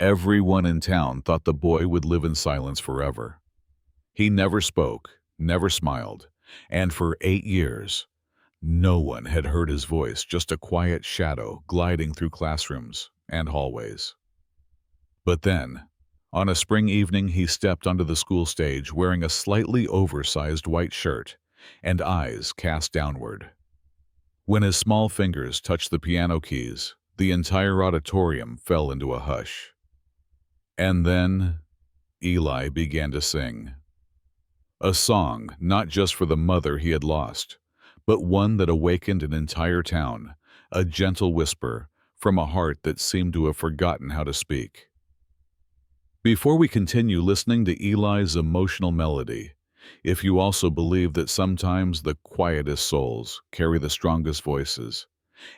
Everyone in town thought the boy would live in silence forever. He never spoke, never smiled, and for 8 years, no one had heard his voice, just a quiet shadow gliding through classrooms and hallways. But then, on a spring evening, he stepped onto the school stage wearing a slightly oversized white shirt and eyes cast downward. When his small fingers touched the piano keys, the entire auditorium fell into a hush. And then Eli began to sing. A song not just for the mother he had lost, but one that awakened an entire town, a gentle whisper from a heart that seemed to have forgotten how to speak. Before we continue listening to Eli's emotional melody, if you also believe that sometimes the quietest souls carry the strongest voices,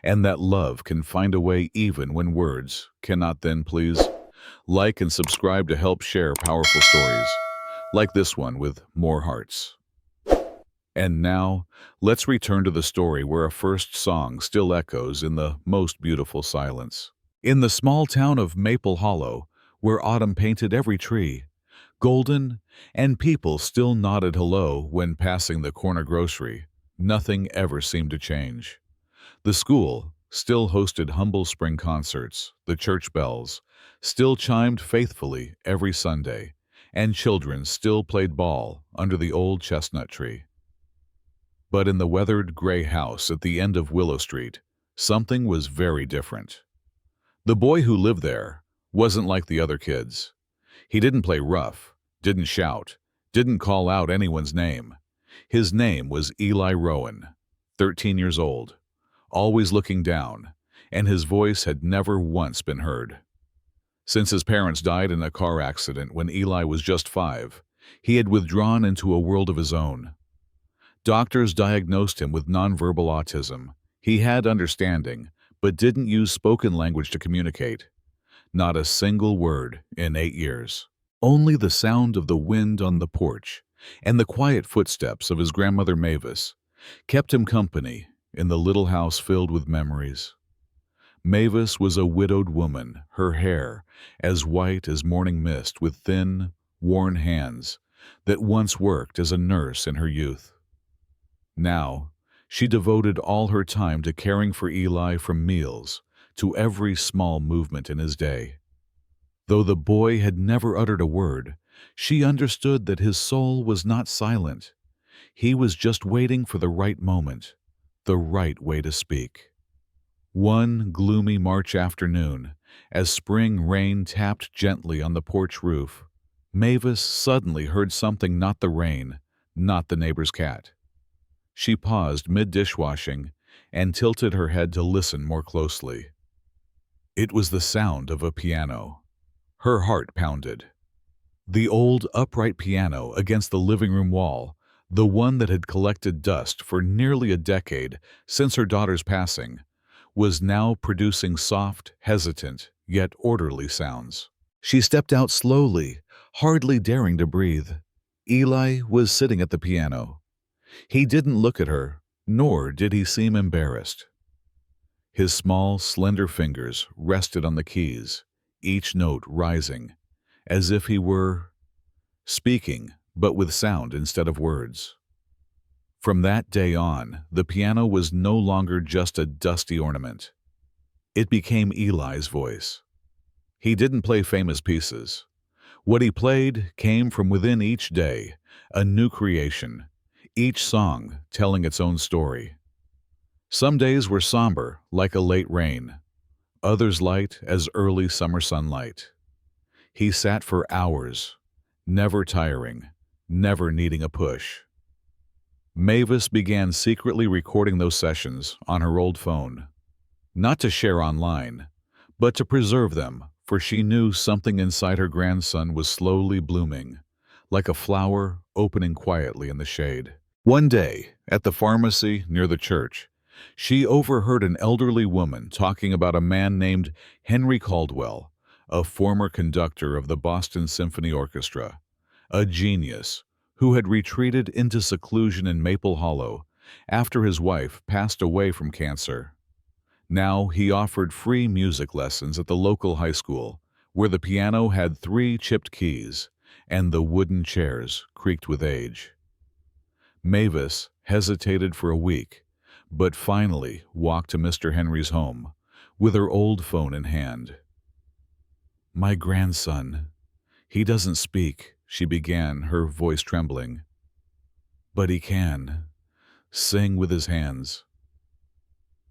and that love can find a way even when words cannot, then please like and subscribe to help share powerful stories like this one with more hearts. And now, let's return to the story where a first song still echoes in the most beautiful silence. In the small town of Maple Hollow, where autumn painted every tree golden, and people still nodded hello when passing the corner grocery, nothing ever seemed to change. The school still hosted humble spring concerts, the church bells still chimed faithfully every Sunday, and children still played ball under the old chestnut tree. But in the weathered gray house at the end of Willow Street, something was very different. The boy who lived there wasn't like the other kids. He didn't play rough, didn't shout, didn't call out anyone's name. His name was Eli Rowan, 13 years old, always looking down, and his voice had never once been heard. Since his parents died in a car accident when Eli was just 5, he had withdrawn into a world of his own. Doctors diagnosed him with nonverbal autism. He had understanding, but didn't use spoken language to communicate. Not a single word in 8 years. Only the sound of the wind on the porch and the quiet footsteps of his grandmother Mavis kept him company in the little house filled with memories. Mavis was a widowed woman, her hair as white as morning mist, with thin, worn hands that once worked as a nurse in her youth. Now, she devoted all her time to caring for Eli, from meals to every small movement in his day. Though the boy had never uttered a word, she understood that his soul was not silent. He was just waiting for the right moment, the right way to speak. One gloomy March afternoon, as spring rain tapped gently on the porch roof, Mavis suddenly heard something, not the rain, not the neighbor's cat. She paused mid-dishwashing and tilted her head to listen more closely. It was the sound of a piano. Her heart pounded. The old upright piano against the living room wall, the one that had collected dust for nearly a decade since her daughter's passing, was now producing soft, hesitant, yet orderly sounds. She stepped out slowly, hardly daring to breathe. Eli was sitting at the piano. He didn't look at her, nor did he seem embarrassed. His small, slender fingers rested on the keys, each note rising, as if he were speaking, but with sound instead of words. From that day on, the piano was no longer just a dusty ornament. It became Eli's voice. He didn't play famous pieces. What he played came from within each day, a new creation, each song telling its own story. Some days were somber, like a late rain, others light as early summer sunlight. He sat for hours, never tiring, never needing a push. Mavis began secretly recording those sessions on her old phone, not to share online, but to preserve them, for she knew something inside her grandson was slowly blooming, like a flower opening quietly in the shade. One day, at the pharmacy near the church, she overheard an elderly woman talking about a man named Henry Caldwell, a former conductor of the Boston Symphony Orchestra, a genius who had retreated into seclusion in Maple Hollow after his wife passed away from cancer. Now he offered free music lessons at the local high school, where the piano had 3 chipped keys and the wooden chairs creaked with age. Mavis hesitated for a week, but finally walked to Mr. Henry's home with her old phone in hand. "My grandson. He doesn't speak," she began, her voice trembling. "But he can sing with his hands."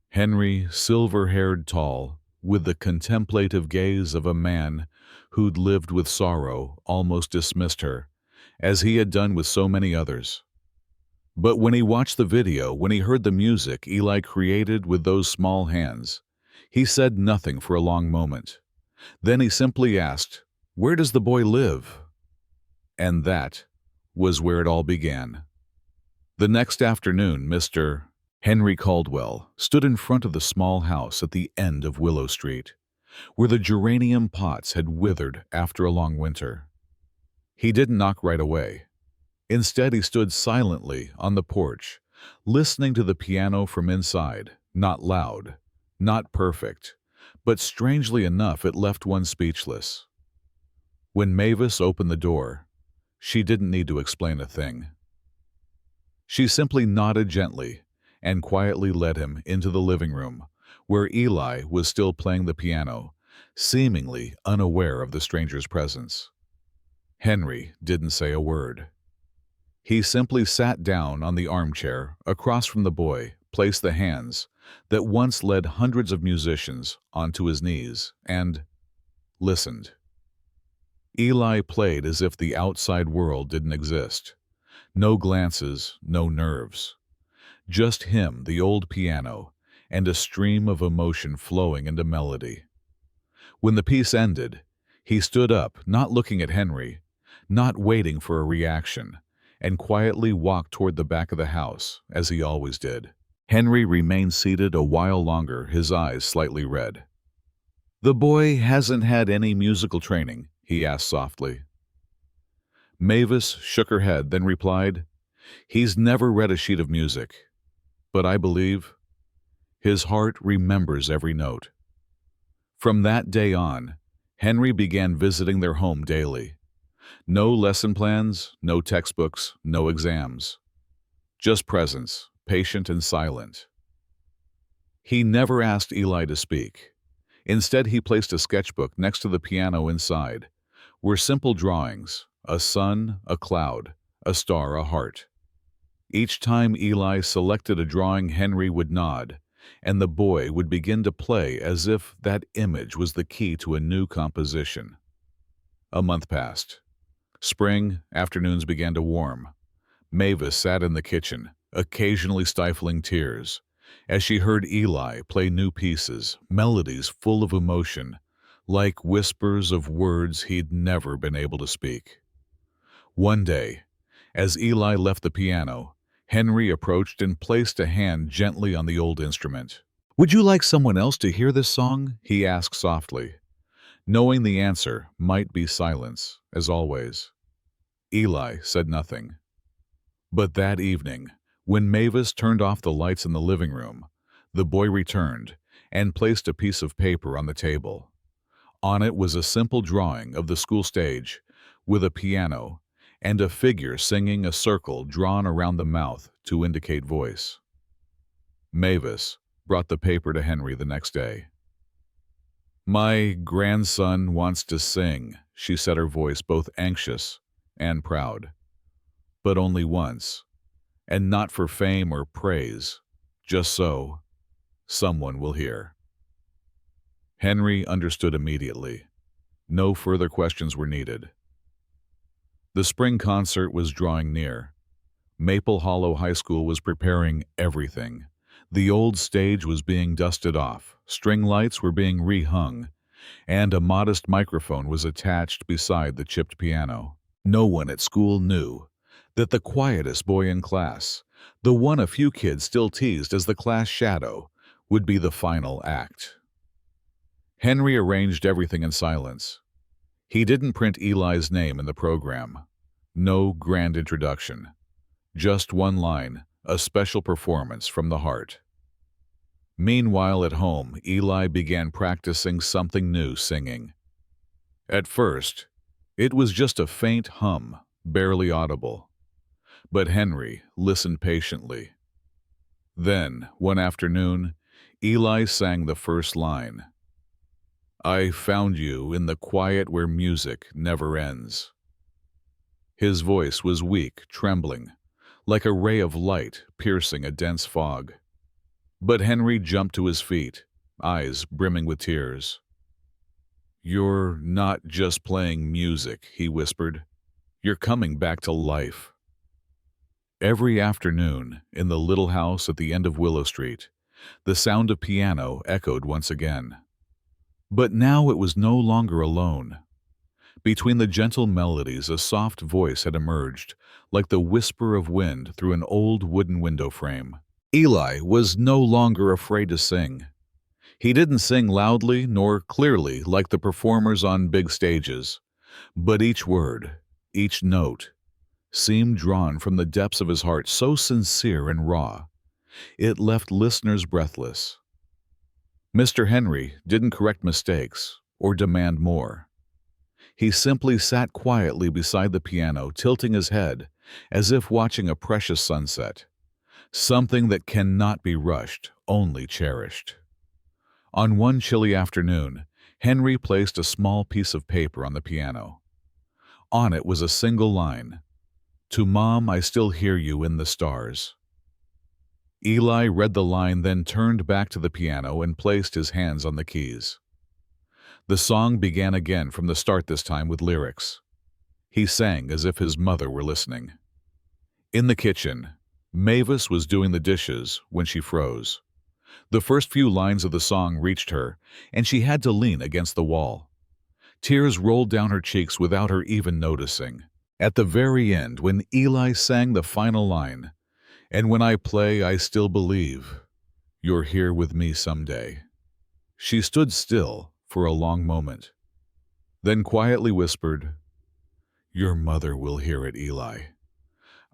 Henry, silver-haired, tall, with the contemplative gaze of a man who'd lived with sorrow, almost dismissed her, as he had done with so many others. But when he watched the video, when he heard the music Eli created with those small hands, he said nothing for a long moment. Then he simply asked, "Where does the boy live?" And that was where it all began. The next afternoon, Mr. Henry Caldwell stood in front of the small house at the end of Willow Street, where the geranium pots had withered after a long winter. He didn't knock right away. Instead, he stood silently on the porch, listening to the piano from inside, not loud, not perfect, but strangely enough it left one speechless. When Mavis opened the door, she didn't need to explain a thing. She simply nodded gently and quietly led him into the living room, where Eli was still playing the piano, seemingly unaware of the stranger's presence. Henry didn't say a word. He simply sat down on the armchair across from the boy, placed the hands that once led hundreds of musicians onto his knees, and listened. Eli played as if the outside world didn't exist. No glances, no nerves. Just him, the old piano, and a stream of emotion flowing into melody. When the piece ended, he stood up, not looking at Henry, not waiting for a reaction, and quietly walked toward the back of the house, as he always did. Henry remained seated a while longer, his eyes slightly red. "The boy hasn't had any musical training?" he asked softly. Mavis shook her head, then replied, "He's never read a sheet of music. But I believe his heart remembers every note." From that day on, Henry began visiting their home daily. No lesson plans, no textbooks, no exams. Just presence, patient and silent. He never asked Eli to speak. Instead, he placed a sketchbook next to the piano inside, where simple drawings, a sun, a cloud, a star, a heart. Each time Eli selected a drawing, Henry would nod, and the boy would begin to play as if that image was the key to a new composition. A month passed. Spring afternoons began to warm. Mavis sat in the kitchen, occasionally stifling tears, as she heard Eli play new pieces, melodies full of emotion, like whispers of words he'd never been able to speak. One day, as Eli left the piano, Henry approached and placed a hand gently on the old instrument. "Would you like someone else to hear this song?" he asked softly, knowing the answer might be silence, as always. Eli said nothing. But that evening, when Mavis turned off the lights in the living room, the boy returned and placed a piece of paper on the table. On it was a simple drawing of the school stage, with a piano, and a figure singing, a circle drawn around the mouth to indicate voice. Mavis brought the paper to Henry the next day. "My grandson wants to sing," she said, her voice both anxious and proud. "But only once, and not for fame or praise, just so someone will hear." Henry understood immediately. No further questions were needed. The spring concert was drawing near. Maple Hollow High School was preparing everything. The old stage was being dusted off, string lights were being rehung, and a modest microphone was attached beside the chipped piano. No one at school knew that the quietest boy in class, the one a few kids still teased as the class shadow, would be the final act. Henry arranged everything in silence. He didn't print Eli's name in the program. No grand introduction. Just one line, a special performance from the heart. Meanwhile, at home, Eli began practicing something new, singing. At first, it was just a faint hum, barely audible. But Henry listened patiently. Then, one afternoon, Eli sang the first line. I found you in the quiet where music never ends. His voice was weak, trembling, like a ray of light piercing a dense fog. But Henry jumped to his feet, eyes brimming with tears. You're not just playing music, he whispered. You're coming back to life. Every afternoon, in the little house at the end of Willow Street, the sound of piano echoed once again. But now it was no longer alone. Between the gentle melodies, a soft voice had emerged, like the whisper of wind through an old wooden window frame. Eli was no longer afraid to sing. He didn't sing loudly nor clearly like the performers on big stages, but each word, each note, seemed drawn from the depths of his heart, so sincere and raw, it left listeners breathless. Mr. Henry didn't correct mistakes or demand more. He simply sat quietly beside the piano, tilting his head as if watching a precious sunset, something that cannot be rushed, only cherished. On one chilly afternoon, Henry placed a small piece of paper on the piano. On it was a single line, "To Mom, I still hear you in the stars." Eli read the line, then turned back to the piano and placed his hands on the keys. The song began again from the start, this time with lyrics. He sang as if his mother were listening. In the kitchen, Mavis was doing the dishes when she froze. The first few lines of the song reached her, and she had to lean against the wall. Tears rolled down her cheeks without her even noticing. At the very end, when Eli sang the final line, "And when I play, I still believe you're here with me someday," she stood still for a long moment, then quietly whispered, "Your mother will hear it, Eli.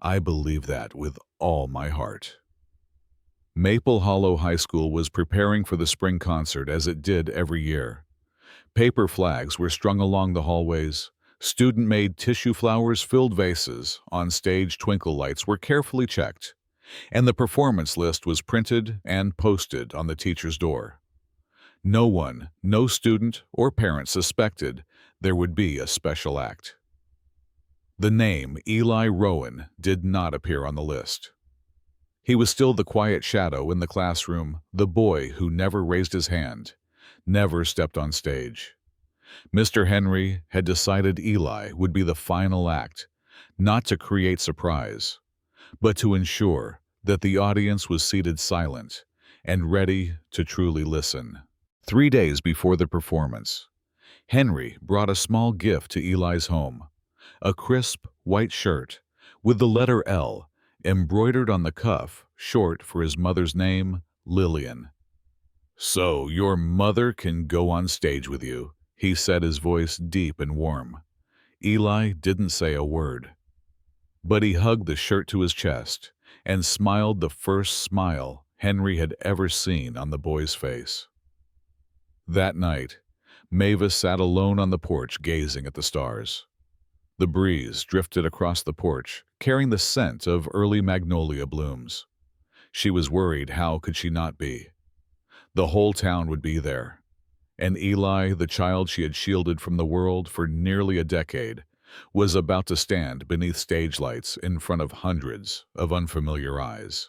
I believe that with all my heart." Maple Hollow High School was preparing for the spring concert as it did every year. Paper flags were strung along the hallways. Student-made tissue flowers filled vases. On stage, twinkle lights were carefully checked, and the performance list was printed and posted on the teacher's door. No one, no student or parent suspected there would be a special act. The name Eli Rowan did not appear on the list. He was still the quiet shadow in the classroom, the boy who never raised his hand, never stepped on stage. Mr. Henry had decided Eli would be the final act, not to create surprise, but to ensure that the audience was seated silent and ready to truly listen. 3 days before the performance, Henry brought a small gift to Eli's home, a crisp white shirt with the letter L embroidered on the cuff, short for his mother's name, Lillian. "So your mother can go on stage with you," he said, his voice deep and warm. Eli didn't say a word, but he hugged the shirt to his chest and smiled, the first smile Henry had ever seen on the boy's face. That night, Mavis sat alone on the porch gazing at the stars. The breeze drifted across the porch, carrying the scent of early magnolia blooms. She was worried. How could she not be? The whole town would be there, and Eli, the child she had shielded from the world for nearly a decade, was about to stand beneath stage lights in front of hundreds of unfamiliar eyes.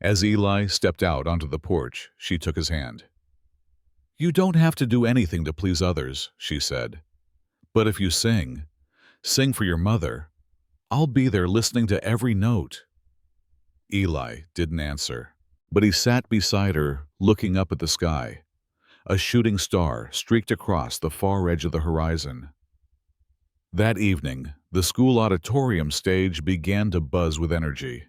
As Eli stepped out onto the porch, she took his hand. "You don't have to do anything to please others," she said. "But if you sing for your mother, I'll be there listening to every note." Eli didn't answer, but he sat beside her, looking up at the sky. A shooting star streaked across the far edge of the horizon. That evening, the school auditorium stage began to buzz with energy.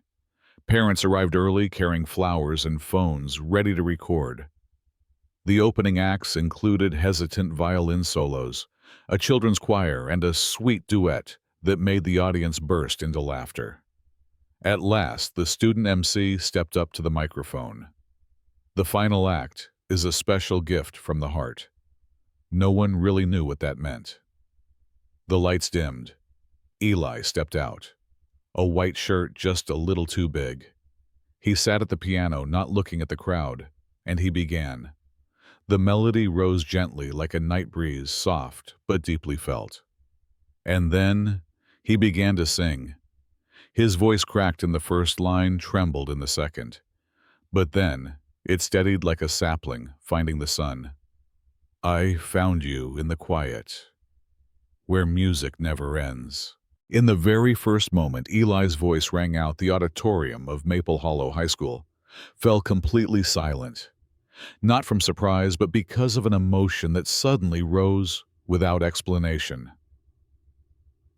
Parents arrived early, carrying flowers and phones ready to record. The opening acts included hesitant violin solos, a children's choir, and a sweet duet that made the audience burst into laughter. At last, the student MC stepped up to the microphone. "The final act is a special gift from the heart. No one really knew what that meant. The lights dimmed. Eli stepped out. A white shirt just a little too big. He sat at the piano, not looking at the crowd, and he began. The melody rose gently like a night breeze, soft but deeply felt. And then he began to sing. His voice cracked in the first line, trembled in the second. But then it steadied like a sapling finding the sun. I found you in the quiet, where music never ends. In the very first moment Eli's voice rang out, the auditorium of Maple Hollow High School fell completely silent. Not from surprise, but because of an emotion that suddenly rose without explanation.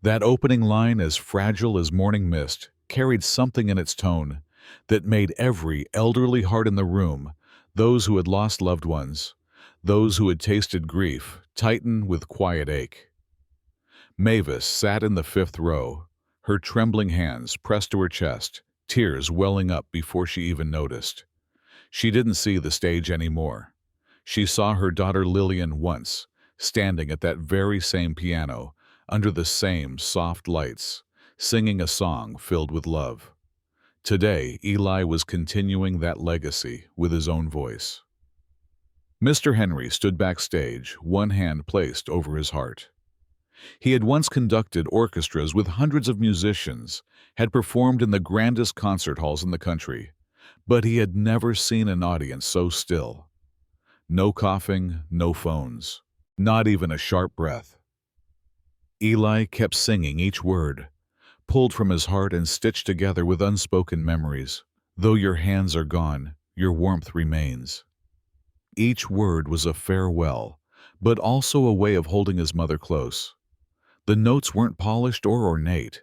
That opening line, as fragile as morning mist, carried something in its tone that made every elderly heart in the room, those who had lost loved ones, those who had tasted grief, tighten with quiet ache. Mavis sat in the fifth row, her trembling hands pressed to her chest, tears welling up before she even noticed. She didn't see the stage anymore. She saw her daughter Lillian once, standing at that very same piano, under the same soft lights, singing a song filled with love. Today, Eli was continuing that legacy with his own voice. Mr. Henry stood backstage, one hand placed over his heart. He had once conducted orchestras with hundreds of musicians, had performed in the grandest concert halls in the country, but he had never seen an audience so still. No coughing, no phones, not even a sharp breath. Eli kept singing each word, pulled from his heart and stitched together with unspoken memories. Though your hands are gone, your warmth remains. Each word was a farewell, but also a way of holding his mother close. The notes weren't polished or ornate,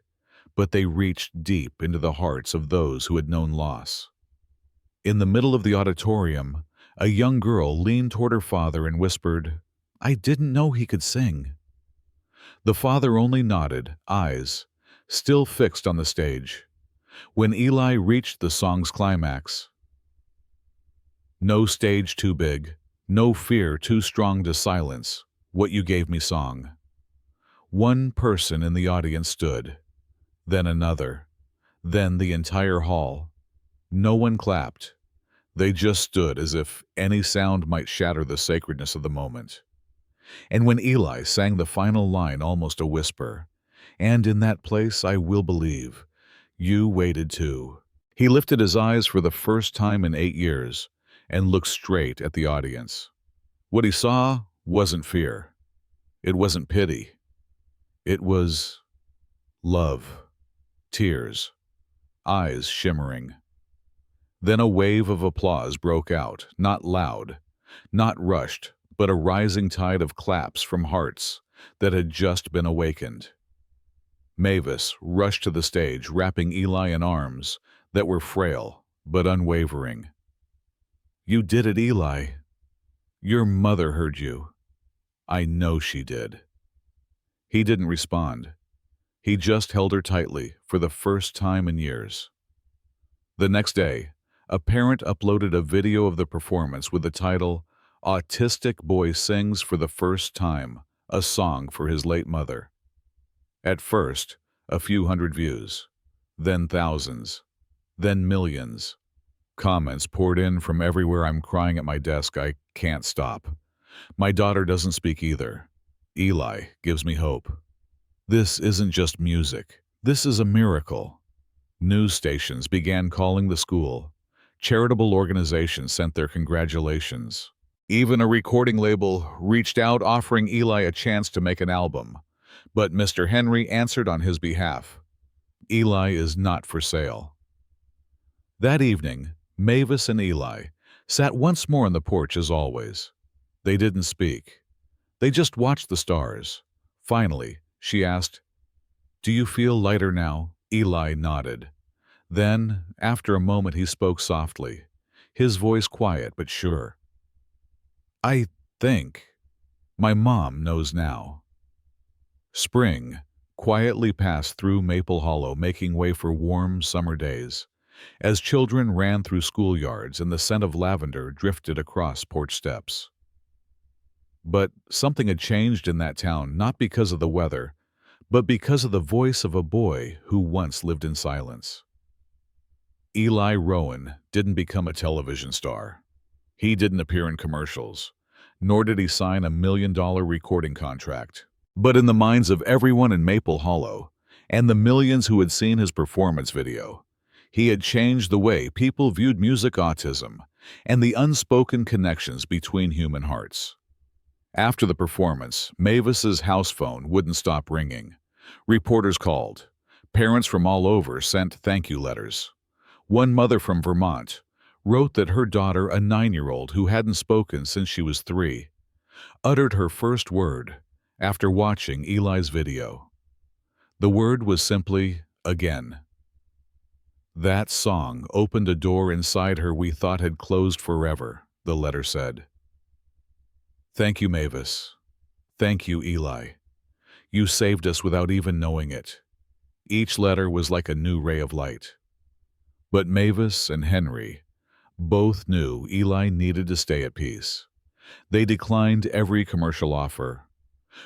but they reached deep into the hearts of those who had known loss. In the middle of the auditorium, a young girl leaned toward her father and whispered, "I didn't know he could sing." The father only nodded, eyes still fixed on the stage. When Eli reached the song's climax, "No stage too big, no fear too strong to silence what you gave me song." One person in the audience stood, then another, then the entire hall. No one clapped. They just stood as if any sound might shatter the sacredness of the moment. And when Eli sang the final line, almost a whisper, "And in that place I will believe," you waited too. He lifted his eyes for the first time in 8 years and looked straight at the audience. What he saw wasn't fear. It wasn't pity. It was love, tears, eyes shimmering. Then a wave of applause broke out, not loud, not rushed, but a rising tide of claps from hearts that had just been awakened. Mavis rushed to the stage, wrapping Eli in arms that were frail but unwavering. "You did it, Eli. Your mother heard you. I know she did." He didn't respond. He just held her tightly for the first time in years. The next day, a parent uploaded a video of the performance with the title, "Autistic Boy Sings for the First Time, a Song for His Late Mother." At first, a few hundred views, then thousands, then millions. Comments poured in from everywhere. "I'm crying at my desk. I can't stop. My daughter doesn't speak either. Eli gives me hope. This isn't just music. This is a miracle." News stations began calling the school. Charitable organizations sent their congratulations. Even a recording label reached out offering Eli a chance to make an album. But Mr. Henry answered on his behalf. Eli is not for sale. That evening, Mavis and Eli sat once more on the porch as always. They didn't speak. They just watched the stars. Finally, she asked, "Do you feel lighter now?" Eli nodded. Then, after a moment, he spoke softly, his voice quiet but sure. "I think my mom knows now." Spring quietly passed through Maple Hollow, making way for warm summer days, as children ran through schoolyards and the scent of lavender drifted across porch steps. But something had changed in that town, not because of the weather, but because of the voice of a boy who once lived in silence. Eli Rowan didn't become a television star. He didn't appear in commercials, nor did he sign a $1 million recording contract. But in the minds of everyone in Maple Hollow, and the millions who had seen his performance video, he had changed the way people viewed music, autism, and the unspoken connections between human hearts. After the performance, Mavis's house phone wouldn't stop ringing. Reporters called. Parents from all over sent thank you letters. One mother from Vermont wrote that her daughter, a 9-year-old who hadn't spoken since she was 3, uttered her first word after watching Eli's video. The word was simply, again. That song opened a door inside her we thought had closed forever, the letter said. Thank you, Mavis. Thank you, Eli. You saved us without even knowing it. Each letter was like a new ray of light. But Mavis and Henry both knew Eli needed to stay at peace. They declined every commercial offer.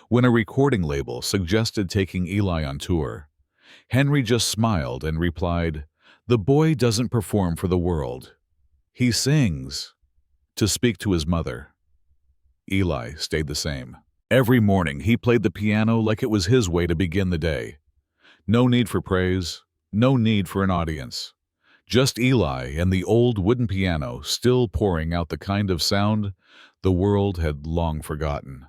When a recording label suggested taking Eli on tour, Henry just smiled and replied, "The boy doesn't perform for the world. He sings," to speak to his mother. Eli stayed the same. Every morning he played the piano like it was his way to begin the day. No need for praise, no need for an audience. Just Eli and the old wooden piano still pouring out the kind of sound the world had long forgotten.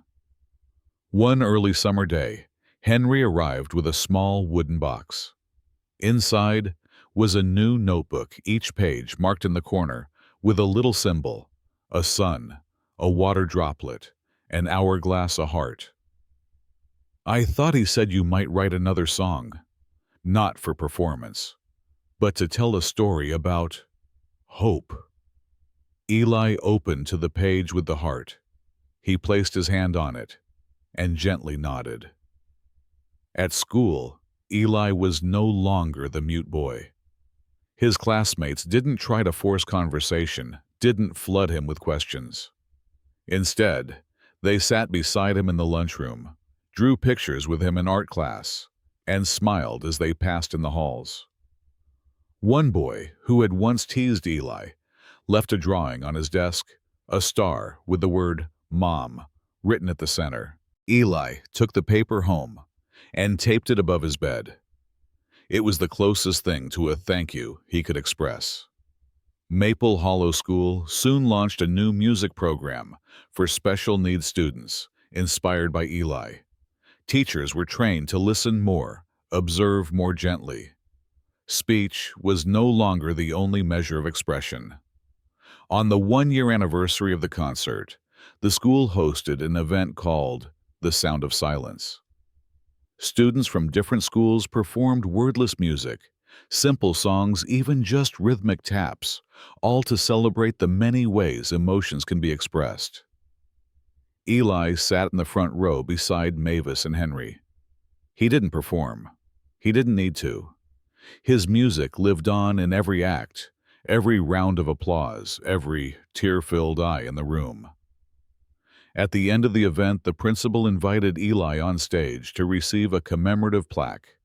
One early summer day, Henry arrived with a small wooden box. Inside was a new notebook, each page marked in the corner with a little symbol, a sun, a water droplet, an hourglass, a heart. "I thought he said you might write another song, not for performance, but to tell a story about hope." Eli opened to the page with the heart. He placed his hand on it and gently nodded. At school, Eli was no longer the mute boy. His classmates didn't try to force conversation, didn't flood him with questions. Instead, they sat beside him in the lunchroom, drew pictures with him in art class, and smiled as they passed in the halls. One boy, who had once teased Eli, left a drawing on his desk, a star with the word "Mom" written at the center. Eli took the paper home and taped it above his bed. It was the closest thing to a thank you he could express. Maple Hollow School soon launched a new music program for special needs students, inspired by Eli. Teachers were trained to listen more, observe more gently. Speech was no longer the only measure of expression. On the 1-year anniversary of the concert, the school hosted an event called The Sound of Silence. Students from different schools performed wordless music, simple songs, even just rhythmic taps, all to celebrate the many ways emotions can be expressed. Eli sat in the front row beside Mavis and Henry. He didn't perform. He didn't need to. His music lived on in every act, every round of applause, every tear-filled eye in the room. At the end of the event, the principal invited Eli on stage to receive a commemorative plaque.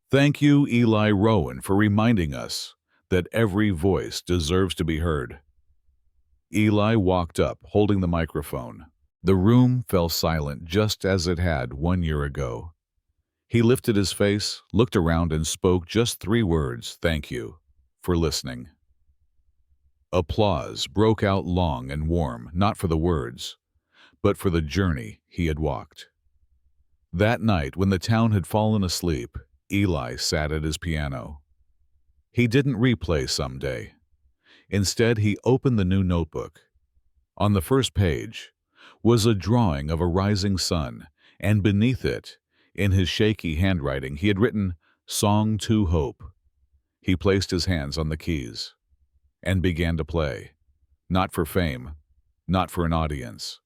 "Thank you, Eli Rowan, for reminding us that every voice deserves to be heard." Eli walked up, holding the microphone. The room fell silent just as it had 1 year ago. He lifted his face, looked around, and spoke just 3 words: "Thank you for listening." Applause broke out long and warm, not for the words, but for the journey he had walked. That night, when the town had fallen asleep, Eli sat at his piano. He didn't replay "Someday." Instead, he opened the new notebook. On the first page was a drawing of a rising sun, and beneath it, in his shaky handwriting, he had written, "Song to Hope." He placed his hands on the keys and began to play, not for fame, not for an audience,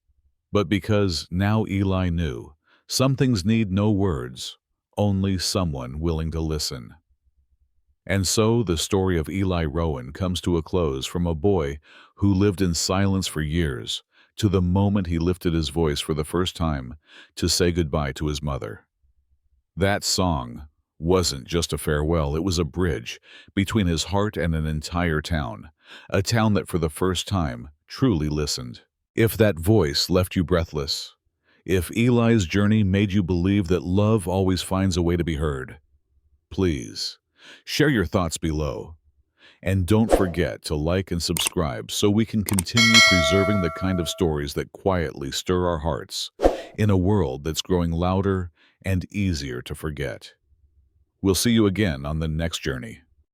but because now Eli knew some things need no words, only someone willing to listen. And so the story of Eli Rowan comes to a close, from a boy who lived in silence for years to the moment he lifted his voice for the first time to say goodbye to his mother. That song wasn't just a farewell, it was a bridge between his heart and an entire town, a town that for the first time truly listened. If that voice left you breathless, if Eli's journey made you believe that love always finds a way to be heard, please share your thoughts below. And don't forget to like and subscribe so we can continue preserving the kind of stories that quietly stir our hearts in a world that's growing louder and easier to forget. We'll see you again on the next journey.